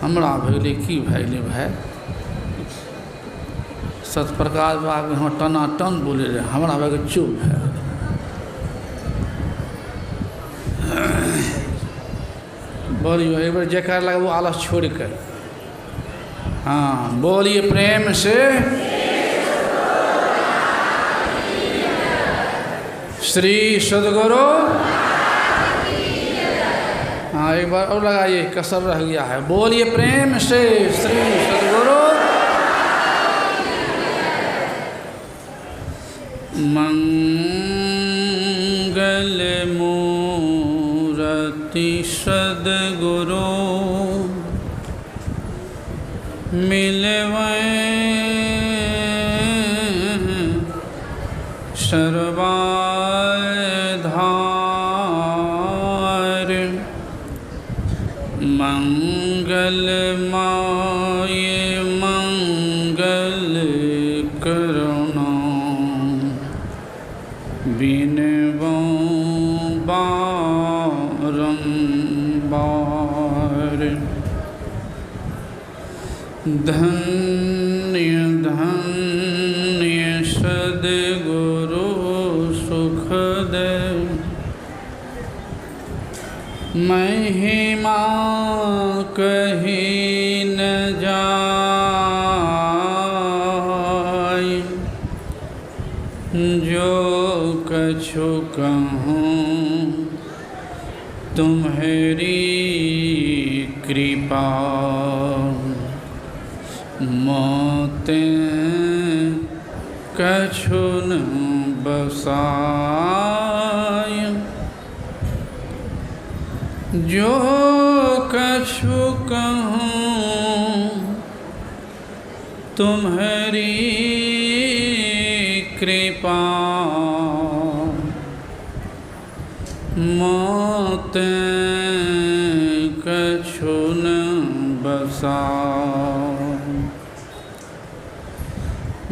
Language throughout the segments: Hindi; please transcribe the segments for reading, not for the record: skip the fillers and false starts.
हमरा भैले की भैले भाई सतप्रकाश बाबा हम टना टन बोले रहे हमरा भाई चुप है। बोलियो एक बार जयकार लगा वो आलस छोड़ कर। हाँ बोलिए प्रेम से श्री सद्गुरु। हाँ एक बार और लगाइए कसर रह गया है। बोलिए प्रेम से श्री सद्गुरु। मंगल मूर्ति सद्गुरु मिलवै सर्वाधार मंगलमय मंगल करुणा बिनवो बारंबार। धन्य धन्य सद्गुरु सुखद महिमा कही न जाय। जो कछु कहूँ तुम्हारी कृपा मोते कछु न बसाय। जो कछु कहूँ तुम्हारी कृपा मोते कछु न बसाय।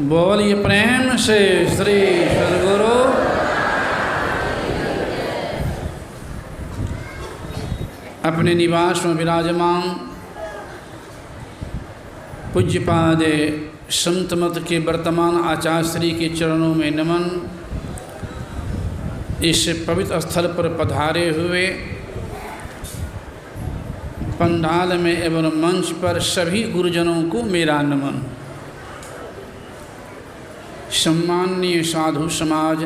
बोलिए प्रेम से श्री सद्गुरु। अपने निवास में विराजमान पूज्यपाद संत मत के वर्तमान आचार्य श्री के चरणों में नमन। इस पवित्र स्थल पर पधारे हुए पंडाल में एवं मंच पर सभी गुरुजनों को मेरा नमन। सम्माननीय साधु समाज,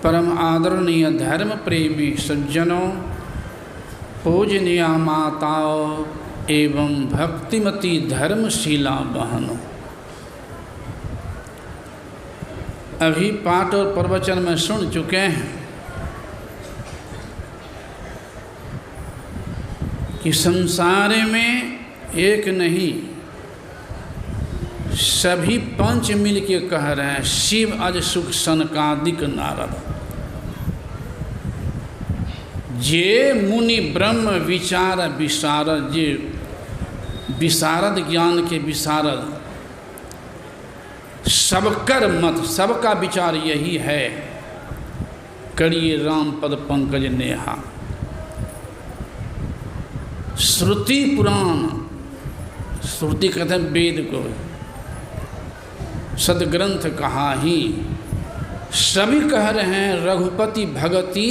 परम आदरणीय धर्म प्रेमी सज्जनों, पूजनीय माताओं एवं भक्तिमती धर्मशीला बहनों, अभी पाठ और प्रवचन में सुन चुके हैं कि संसार में एक नहीं सभी पंच मिल के कह रहे हैं शिव अज सुख सनकादिक नारद। जे मुनि ब्रह्म विचार विशारद, जे विशारद ज्ञान के विशारद, सबकर मत सबका विचार यही है करिए राम पद पंकज नेहा। श्रुति पुराण, श्रुति कहते हैं वेद को, सदग्रंथ कहा ही सभी कह रहे हैं रघुपति भगति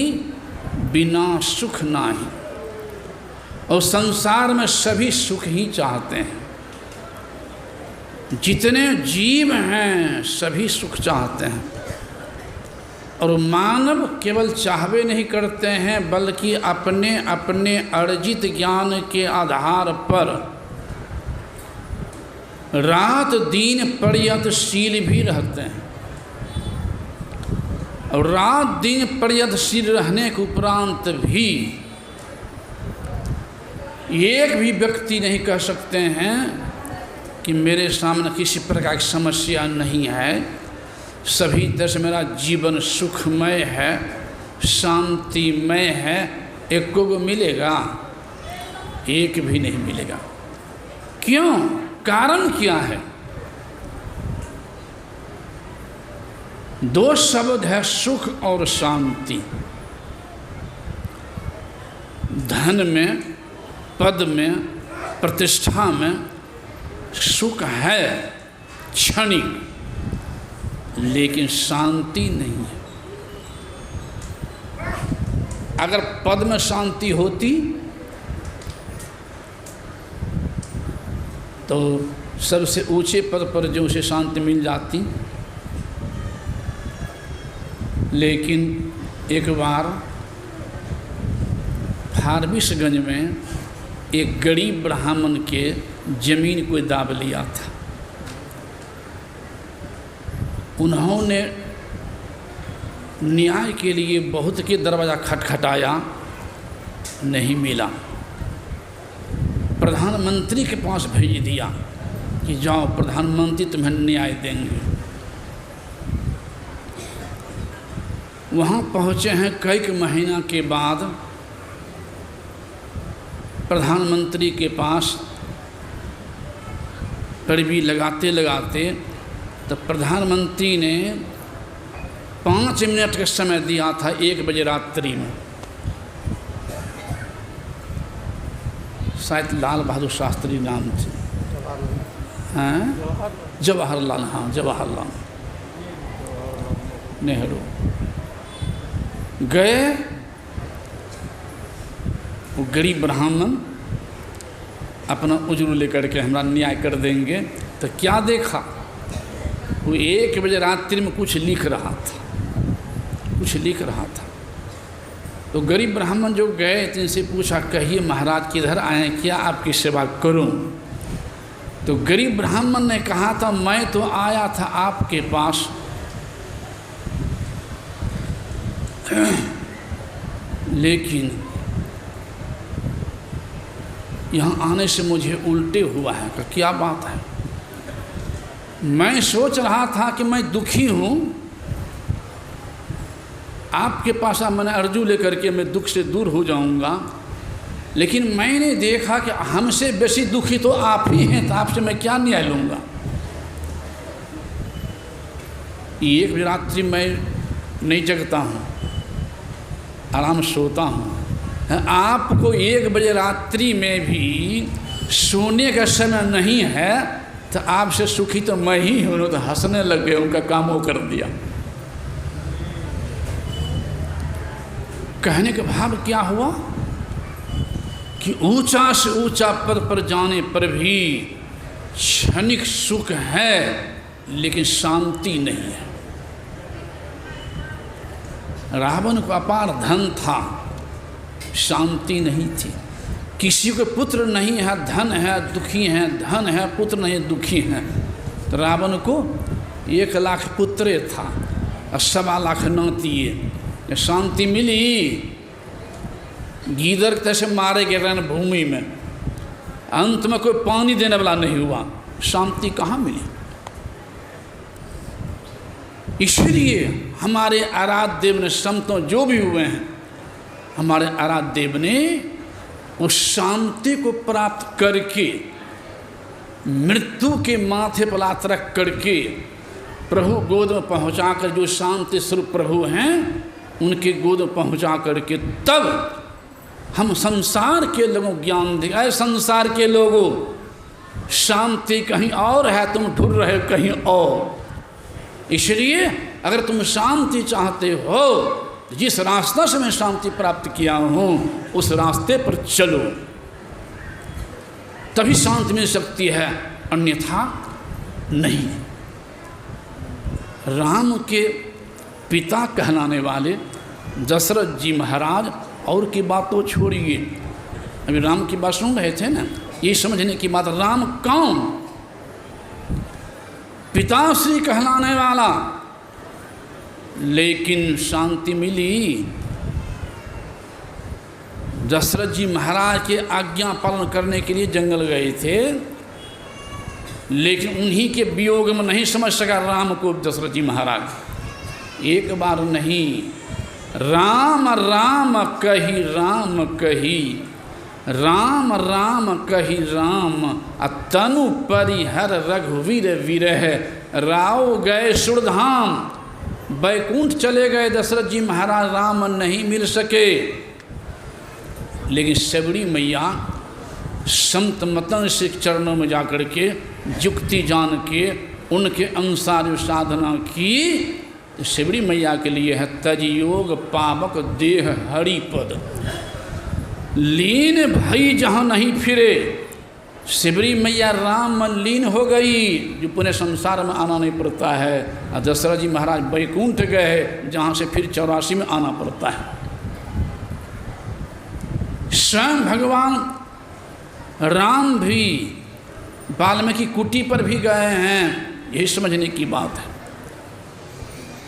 बिना सुख नाही। और संसार में सभी सुख ही चाहते हैं, जितने जीव हैं सभी सुख चाहते हैं। और मानव केवल चाहवे नहीं करते हैं बल्कि अपने अपने अर्जित ज्ञान के आधार पर रात दिन प्रयत्नशील भी रहते हैं। और रात दिन प्रयत्नशील रहने के उपरांत भी एक भी व्यक्ति नहीं कह सकते हैं कि मेरे सामने किसी प्रकार की समस्या नहीं है, सभी तरह से मेरा जीवन सुखमय है, शांतिमय है। एक को मिलेगा? एक भी नहीं मिलेगा। क्यों? कारण क्या है? दो शब्द है सुख और शांति। धन में, पद में, प्रतिष्ठा में सुख है क्षणिक, लेकिन शांति नहीं है। अगर पद में शांति होती तो सबसे ऊंचे पद पर जो उसे शांति मिल जाती। लेकिन एक बार फारबिसगंज में एक गरीब ब्राह्मण के जमीन को दाब लिया था। उन्होंने न्याय के लिए बहुत के दरवाज़ा खटखटाया, नहीं मिला। प्रधानमंत्री के पास भेज दिया कि जाओ प्रधानमंत्री तुम्हें न्याय देंगे। वहाँ पहुँचे हैं, कई महीना के बाद प्रधानमंत्री के पास पैरवी लगाते लगाते तो प्रधानमंत्री ने 5 मिनट का समय दिया था 1 बजे रात्रि में। शायद लाल बहादुर शास्त्री नाम थे, हैं जवाहरलाल, हाँ जवाहरलाल नेहरू। गए वो गरीब ब्राह्मण अपना उज्र लेकर के हमरा न्याय कर देंगे। तो क्या देखा, वो 1 बजे रात्रि में कुछ लिख रहा था। तो गरीब ब्राह्मण जो गए तो इनसे पूछा, कहिए महाराज किधर आए हैं, क्या आपकी सेवा करूं? तो गरीब ब्राह्मण ने कहा था, मैं तो आया था आपके पास, लेकिन यहाँ आने से मुझे उल्टे हुआ है। कि क्या बात है? मैं सोच रहा था कि मैं दुखी हूँ, आपके पास मैंने अर्जू लेकर के मैं दुख से दूर हो जाऊंगा, लेकिन मैंने देखा कि हमसे बेसी दुखी तो आप ही हैं, तो आपसे मैं क्या न्याय लूँगा। 1 बजे रात्रि मैं नहीं जगता हूँ, आराम सोता हूँ। आपको 1 बजे रात्रि में भी सोने का समय नहीं है, तो आपसे सुखी तो मैं ही हूँ। तो हंसने लग गए, उनका काम वो कर दिया। कहने का भाव क्या हुआ कि ऊंचा से ऊंचा पद पर जाने पर भी क्षणिक सुख है, लेकिन शांति नहीं है। रावण को अपार धन था, शांति नहीं थी। किसी को पुत्र नहीं है, धन है दुखी है, धन है पुत्र नहीं दुखी है। तो रावण को 1 लाख पुत्रे था और 1.25 लाख नातिए। शांति मिली, गीदड़ कैसे मारे गए रणभूमि में, अंत में कोई पानी देने वाला नहीं हुआ, शांति कहाँ मिली? इसलिए हमारे आराध्य देव ने, संतों जो भी हुए हैं, हमारे आराध्य देव ने उस शांति को प्राप्त करके, मृत्यु के माथे पर लात रख करके प्रभु गोद में पहुँचाकर, जो शांति स्वरूप प्रभु हैं उनके गोद में पहुँचा करके, तब हम संसार के लोगों को ज्ञान दें। ऐ संसार के लोगों, शांति कहीं और है, तुम ढूंढ रहे हो कहीं और। इसलिए अगर तुम शांति चाहते हो, जिस रास्ते से मैं शांति प्राप्त किया हूँ उस रास्ते पर चलो, तभी शांति मिल सकती है, अन्यथा नहीं। राम के पिता कहलाने वाले दशरथ जी महाराज, और की बात तो छोड़िए, अभी राम की बात सुन रहे थे ना, ये समझने की बात, राम कौन? पिताश्री कहलाने वाला, लेकिन शांति मिली। दशरथ जी महाराज के आज्ञा पालन करने के लिए जंगल गए थे, लेकिन उन्हीं के वियोग में नहीं समझ सका राम को दशरथ जी महाराज। एक बार नहीं, राम राम कही राम कही, राम राम कही राम, तनु परिहर रघुवीर विरह, राव गए सुरधाम। बैकुंठ चले गए दशरथ जी महाराज, राम नहीं मिल सके। लेकिन सबरी मैया संत मतन से चरणों में जाकर के युक्ति जान के उनके अनुसार जो साधना की, शिवरी मैया के लिए है तज योग पावक देह हरिपद, लीन भई जहाँ नहीं फिरे। शिवरी मैया राम में लीन हो गई, जो पुनः संसार में आना नहीं पड़ता है। और दशरथ जी महाराज बैकुंठ गए, जहाँ से फिर 84 में आना पड़ता है। स्वयं भगवान राम भी वाल्मीकि कुटी पर भी गए हैं, यही समझने की बात है।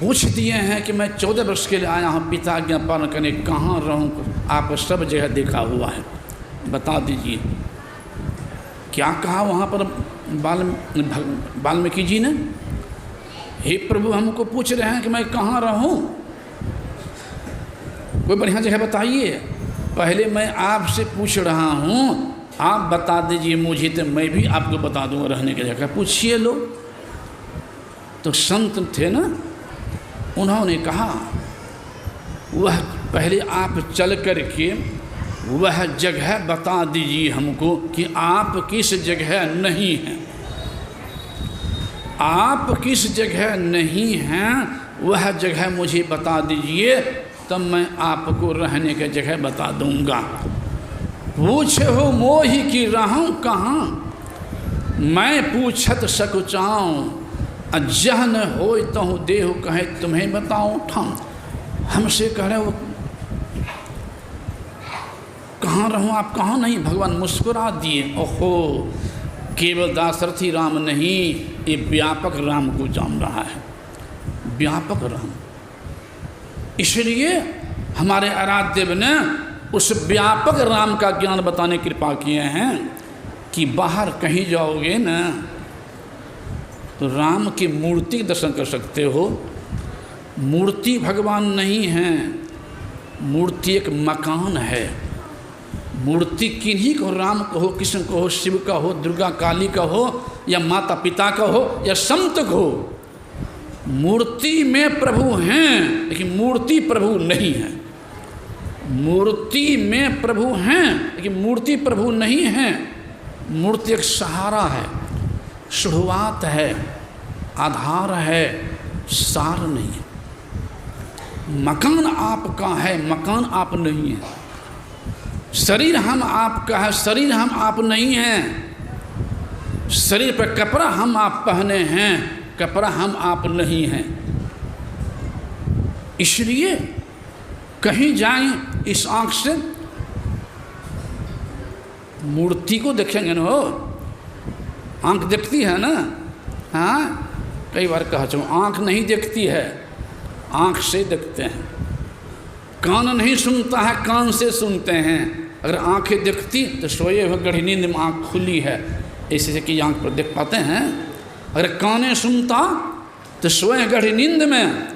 पूछ दिए हैं कि मैं 14 वर्ष के लिए आया हूँ पिता आज्ञा पालन करने, कहाँ रहूँ? आप सब जगह देखा हुआ है, बता दीजिए क्या कहा वहाँ पर वाल्मीकि जी ने? हे प्रभु, हमको पूछ रहे हैं कि मैं कहाँ रहूँ, कोई बढ़िया जगह बताइए। पहले मैं आपसे पूछ रहा हूँ, आप बता दीजिए मुझे, तो मैं भी आपको बता दूँगा रहने की जगह। पूछिए लो। तो संत थे ना, उन्होंने कहा वह पहले आप चल कर के वह जगह बता दीजिए हमको कि आप किस जगह नहीं हैं, आप किस जगह नहीं हैं, वह जगह मुझे बता दीजिए, तब मैं आपको रहने की जगह बता दूंगा। पूछे हो मोहि की रहूं कहाँ, मैं पूछत सकुचाऊं, अजह न हो तहु देहु कहे तुम्हें बताऊं ठाम। हमसे कह रहे हो कहाँ रहूं, आप कहाँ नहीं? भगवान मुस्कुरा दिए। ओहो, केवल दाशरथी राम नहीं, ये व्यापक राम को जान रहा है, व्यापक राम। इसलिए हमारे आराध्य देव ने उस व्यापक राम का ज्ञान बताने की कृपा किए हैं कि बाहर कहीं जाओगे ना तो राम की मूर्ति दर्शन कर सकते हो। मूर्ति भगवान नहीं है, मूर्ति एक मकान है। मूर्ति किन्हीं को, राम को हो, कृष्ण को हो, शिव का हो, दुर्गा काली का हो, या माता पिता का हो, या संत को हो। मूर्ति में प्रभु हैं, लेकिन मूर्ति प्रभु नहीं है। मूर्ति में प्रभु हैं, लेकिन मूर्ति प्रभु नहीं है। मूर्ति एक सहारा है, शुरुआत है, आधार है, सार नहीं है। मकान आपका है, मकान आप नहीं है। शरीर हम आपका है, शरीर हम आप नहीं हैं। शरीर पर कपड़ा हम आप पहने हैं, कपड़ा हम आप नहीं हैं। इसलिए कहीं जाएं इस आँख से मूर्ति को देखेंगे ना, हो आँख देखती है ना। हाँ, कई बार कहा चलो आँख नहीं देखती है, आँख से देखते हैं। कान नहीं सुनता है, कान से सुनते हैं। अगर आँखें देखती तो सोए हुए गहरी नींद में आँख खुली है, ऐसे कि आँख पर देख पाते हैं। अगर काने सुनता तो सोए गहरी नींद में,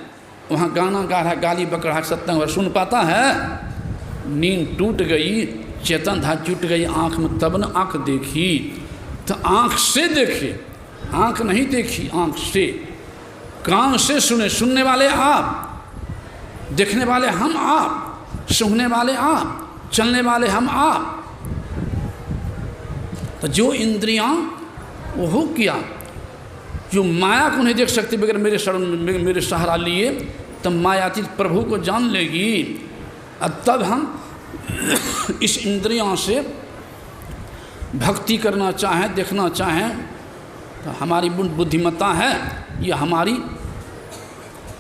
वहाँ गाना गा रहा, गाली बकरा सकते हैं, सुन पाता है। नींद टूट गई, चेतन था टूट गई आँख में, तब न आँख देखी। तो आँख से देखे, आँख नहीं देखी, आँख से। कान से सुने, सुनने वाले आप, देखने वाले हम आप, सूंघने वाले आप, चलने वाले हम आप। तो जो इंद्रियां वो हो किया, जो माया को नहीं देख सकती बगैर मेरे शरण मेरे सहारा लिए, तब मायातीत प्रभु को जान लेगी। अब तब हम इस इंद्रियों से भक्ति करना चाहें, देखना चाहें, तो हमारी बुद्धिमत्ता है, ये हमारी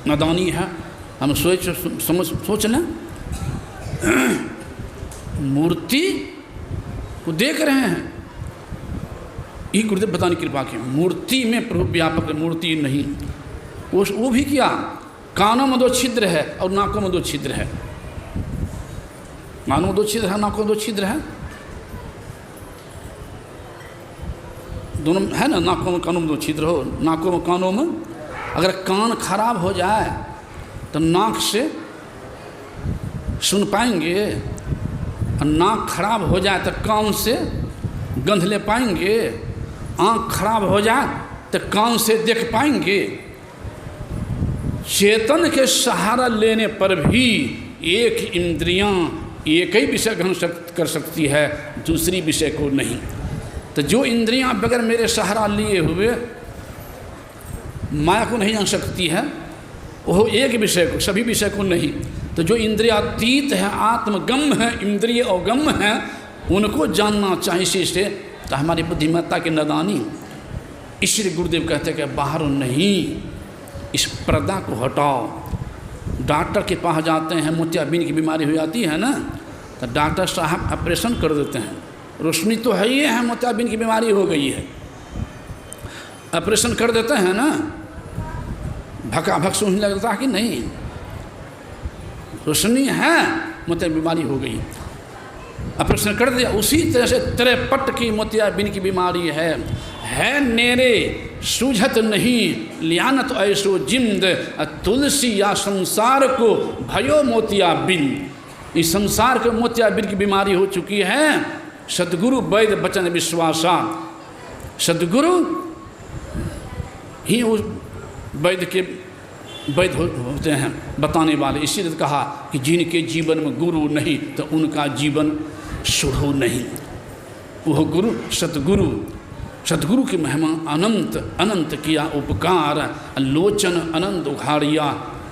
नादानी है। हम सोच लें मूर्ति को देख रहे हैं, ये गुरुदेव बताने की कृपा की। मूर्ति में प्रभु व्यापक, मूर्ति नहीं। वो भी किया, कानों में 2 छिद्र है और नाकों में 2 छिद्र है। कानों में 2 छिद्र है, नाकों में 2 छिद्र है, दोनों है ना। नाकों में कानों में 2 छिद्र हो, नाकों में कानों में। अगर कान खराब हो जाए तो नाक से सुन पाएंगे, और नाक खराब हो जाए तो कान से गंध ले पाएंगे। आँख खराब हो जाए तो कान से देख पाएंगे। चेतन के सहारा लेने पर भी एक इंद्रियां एक ही विषय ग्रहण कर सकती है, दूसरी विषय को नहीं। तो जो इंद्रियां बगैर मेरे सहारा लिए हुए माया को नहीं जान सकती है, वो एक विषय को, सभी विषय को नहीं। तो जो इंद्रियातीत है, आत्मगम है, इंद्रिय अवगम है, उनको जानना चाहिए। इसी से तो हमारी बुद्धिमत्ता की नादानी, इसलिए गुरुदेव कहते हैं कि बाहर नहीं, इस पर्दा को हटाओ। डॉक्टर के पास जाते हैं, मोतियाबिंद की बीमारी हो जाती है ना, तो डॉक्टर साहब ऑपरेशन कर देते हैं। रोशनी तो है ही है, मोतियाबिंद की बीमारी हो गई है, ऑपरेशन कर देते हैं ना, भकाभक सुनने लगता है कि नहीं, रोशनी है, मोतियाबिंद बीमारी हो गई, ऑपरेशन कर दिया। उसी तरह से तिरपट की मोतियाबिंद की बीमारी है नेरे सूझत नहीं, लियानत ऐसो जिंद तुलसी या संसार को भयो मोतियाबिंद। इस संसार को मोतियाबिंद की बीमारी हो चुकी है। सद्गुरु वैद्य वचन विश्वासा, सद्गुरु ही उस वैद्य के वैद्य होते हैं, बताने वाले। इसीलिए कहा कि जिनके जीवन में गुरु नहीं तो उनका जीवन शुभ नहीं। वह गुरु सतगुरु, सतगुरु की महिमा अनंत अनंत किया उपकार, लोचन अनंत उघाड़िया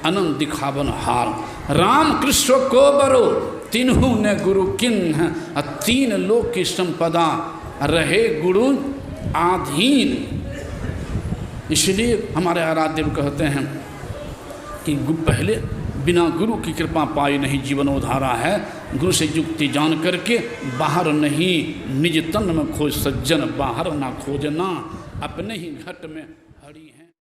अनंत दिखावन हार। राम कृष्ण को बरो तीनों ने गुरु किन्ह, तीन लोक की संपदा रहे गुरु आधीन। इसलिए हमारे आराध्य कहते हैं कि पहले बिना गुरु की कृपा पाई नहीं जीवन उधारा है। गुरु से युक्ति जान करके बाहर नहीं, निज तन में खोज सज्जन, बाहर ना खोजना, अपने ही घट में हरि है।